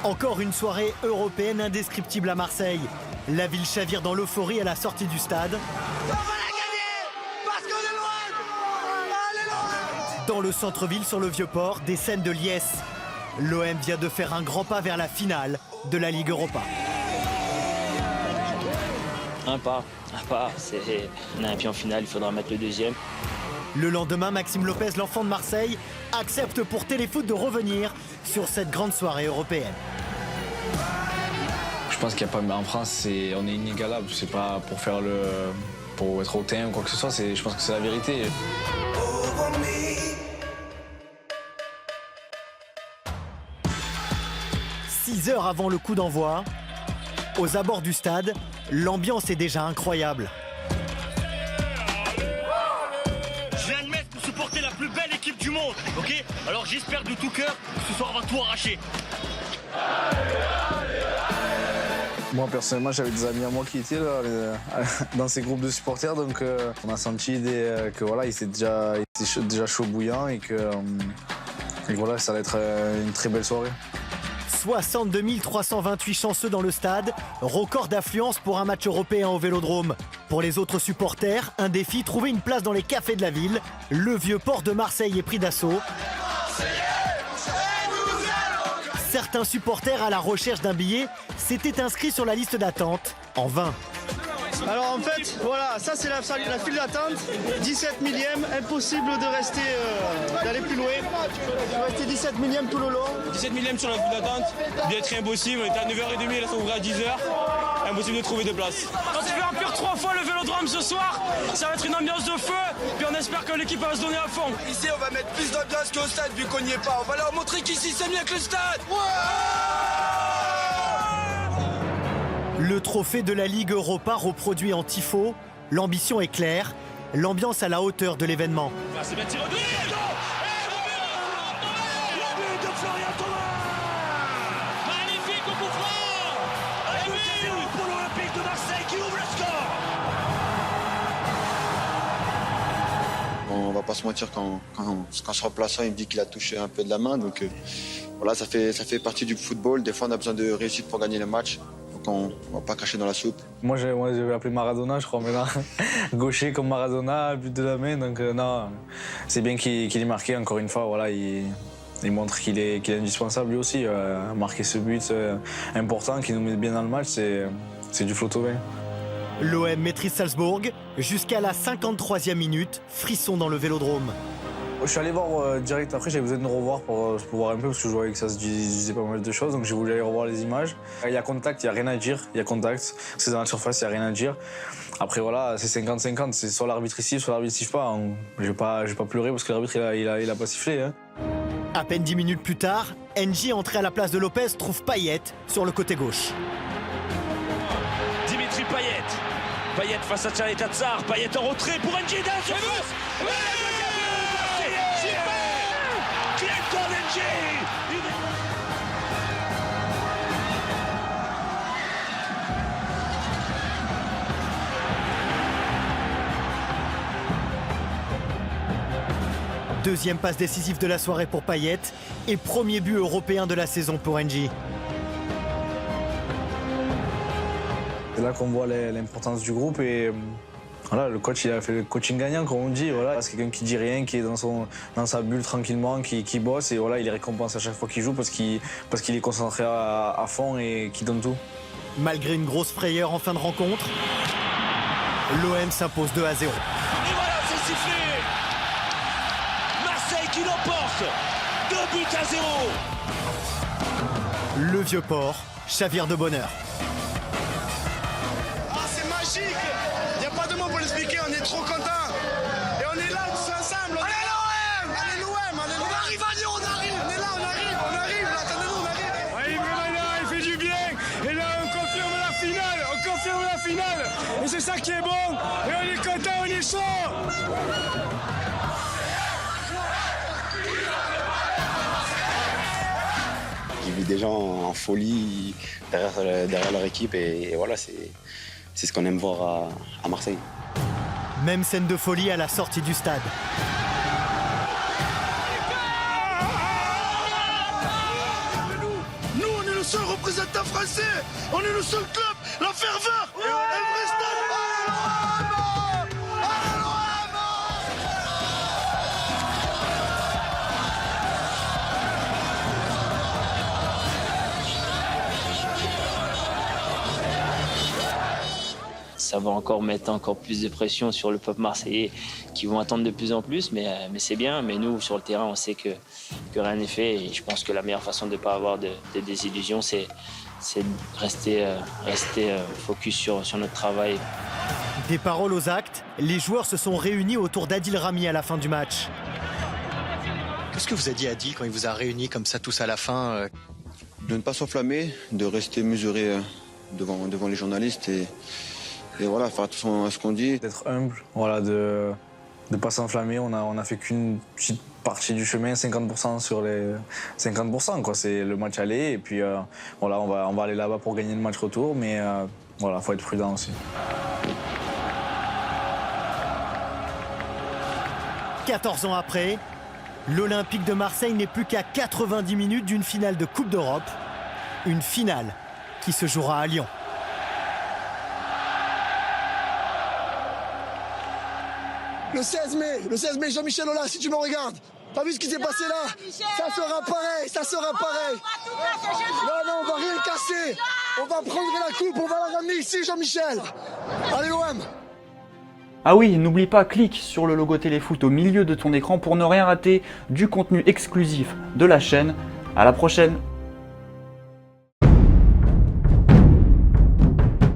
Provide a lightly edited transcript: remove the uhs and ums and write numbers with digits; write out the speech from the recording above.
Encore une soirée européenne indescriptible à Marseille. La ville chavire dans l'euphorie à la sortie du stade. On va la gagner parce qu'on est loin. Allez loin. Dans le centre-ville, sur le Vieux-Port, des scènes de liesse. L'OM vient de faire un grand pas vers la finale de la Ligue Europa. Un pas. On a un pied en finale, il faudra mettre le deuxième. Le lendemain, Maxime Lopez, l'enfant de Marseille, accepte pour Téléfoot de revenir sur cette grande soirée européenne. Je pense qu'il n'y a pas en France, on est inégalable. C'est pas pour être hautain ou quoi que ce soit. Je pense que c'est la vérité. Six heures avant le coup d'envoi, aux abords du stade, l'ambiance est déjà incroyable. Je viens de mettre pour supporter la plus belle équipe du monde, ok? Alors j'espère de tout cœur que ce soir on va tout arracher. Moi personnellement, j'avais des amis à moi qui étaient là, dans ces groupes de supporters, donc on a senti que voilà, il était déjà chaud bouillant et que voilà, ça allait être une très belle soirée. 62 328 chanceux dans le stade, record d'affluence pour un match européen au Vélodrome. Pour les autres supporters, un défi, trouver une place dans les cafés de la ville. Le Vieux-Port de Marseille est pris d'assaut. Certains supporters à la recherche d'un billet s'étaient inscrits sur la liste d'attente, en vain. Alors en fait, voilà, ça c'est la file d'attente, 17 millième, impossible de rester, d'aller plus loin. Il va rester 17 millième tout le long. 17 millième sur la file d'attente, d'être impossible, on était à 9h30, là ça ouvre à 10h, impossible de trouver des places. On s'est fait remplir 3 fois le Vélodrome ce soir, ça va être une ambiance de feu, puis on espère que l'équipe va se donner à fond. Ici on va mettre plus d'ambiance qu'au stade vu qu'on n'y est pas. On va leur montrer qu'ici c'est mieux que le stade. Le trophée de la Ligue Europa reproduit en tifo. L'ambition est claire, l'ambiance à la hauteur de l'événement. C'est bien tiré de but. Le but de Florian Thauvin. Magnifique au coup franc. Et but pour l'Olympique de Marseille qui ouvre le score. On va pas se mentir, quand se remplaçant, il me dit qu'il a touché un peu de la main. Donc voilà, ça fait partie du football. Des fois, on a besoin de réussite pour gagner les matchs. Donc on va pas cracher dans la soupe. Moi, je vais appeler Maradona, je crois, maintenant. Gaucher comme Maradona, but de la main. Donc non, c'est bien qu'il ait marqué, encore une fois. Voilà, il montre qu'il est indispensable lui aussi. Marquer ce but important qui nous met bien dans le match, c'est du flotto. L'OM maîtrise Salzbourg jusqu'à la 53e minute, frisson dans le Vélodrome. Je suis allé voir direct après, j'avais besoin de revoir pour voir un peu parce que je voyais que ça se disait pas mal de choses, donc j'ai voulu aller revoir les images. Il y a contact, il n'y a rien à dire, il y a contact, c'est dans la surface, il n'y a rien à dire. Après voilà, c'est 50-50, c'est soit l'arbitre ici, soit l'arbitre siffle pas. Je vais pas pleurer parce que l'arbitre il a pas sifflé. Hein. À peine 10 minutes plus tard, NJ, entré à la place de Lopez, trouve Payet sur le côté gauche. Dimitri Payet. Payet face à Tchalet Tatsar. Payet en retrait pour NJ dans la surface. Deuxième passe décisive de la soirée pour Payet et premier but européen de la saison pour NJ. C'est là qu'on voit l'importance du groupe et voilà, le coach il a fait le coaching gagnant comme on dit. Voilà. C'est quelqu'un qui dit rien, qui est dans sa bulle tranquillement, qui bosse et voilà, il est récompense à chaque fois qu'il joue parce qu'il est concentré à fond et qui donne tout. Malgré une grosse frayeur en fin de rencontre, l'OM s'impose 2-0. Et voilà, c'est sifflé. Marseille qui l'emporte. 2-0. Le Vieux-Port chavire de bonheur. C'est magique, il n'y a pas de mots pour l'expliquer, on est trop contents. Et on est là tous ensemble. Allez l'OM, allez l'OM, allez l'OM. On arrive, allez, on arrive. On est là, on arrive, là, attendez-nous, on arrive. Ouais, vraiment là, il fait du bien. Et là, on confirme la finale, Et c'est ça qui est bon. Et on est content, on est chaud. J'ai vu des gens en folie derrière leur équipe et voilà, c'est ce qu'on aime voir à Marseille. Même scène de folie à la sortie du stade. Nous, on est le seul représentant français. On est le seul club, la ferveur, un vrai stade. Ça va encore mettre encore plus de pression sur le peuple marseillais qui vont attendre de plus en plus, mais c'est bien. Mais nous, sur le terrain, on sait que rien n'est fait. Et je pense que la meilleure façon de ne pas avoir de désillusions, c'est de rester focus sur notre travail. Des paroles aux actes, les joueurs se sont réunis autour d'Adil Rami à la fin du match. Qu'est-ce que vous a dit Adil quand il vous a réunis comme ça tous à la fin? De ne pas s'enflammer, de rester mesuré devant les journalistes et voilà, faire attention à ce qu'on dit. D'être humble, voilà, de ne pas s'enflammer. On a fait qu'une petite partie du chemin, 50% sur les 50%, quoi. C'est le match aller et puis voilà, on va aller là-bas pour gagner le match retour, mais voilà, faut être prudent aussi. 14 ans après, l'Olympique de Marseille n'est plus qu'à 90 minutes d'une finale de Coupe d'Europe. Une finale qui se jouera à Lyon. Le 16 mai, Jean-Michel Aulas, si tu me regardes, t'as vu ce qui s'est passé là? Ça sera pareil. Non, on va rien casser. On va prendre la coupe, on va la ramener ici, Jean-Michel. Allez l'OM. Ah oui, n'oublie pas, clique sur le logo Téléfoot au milieu de ton écran pour ne rien rater du contenu exclusif de la chaîne. À la prochaine.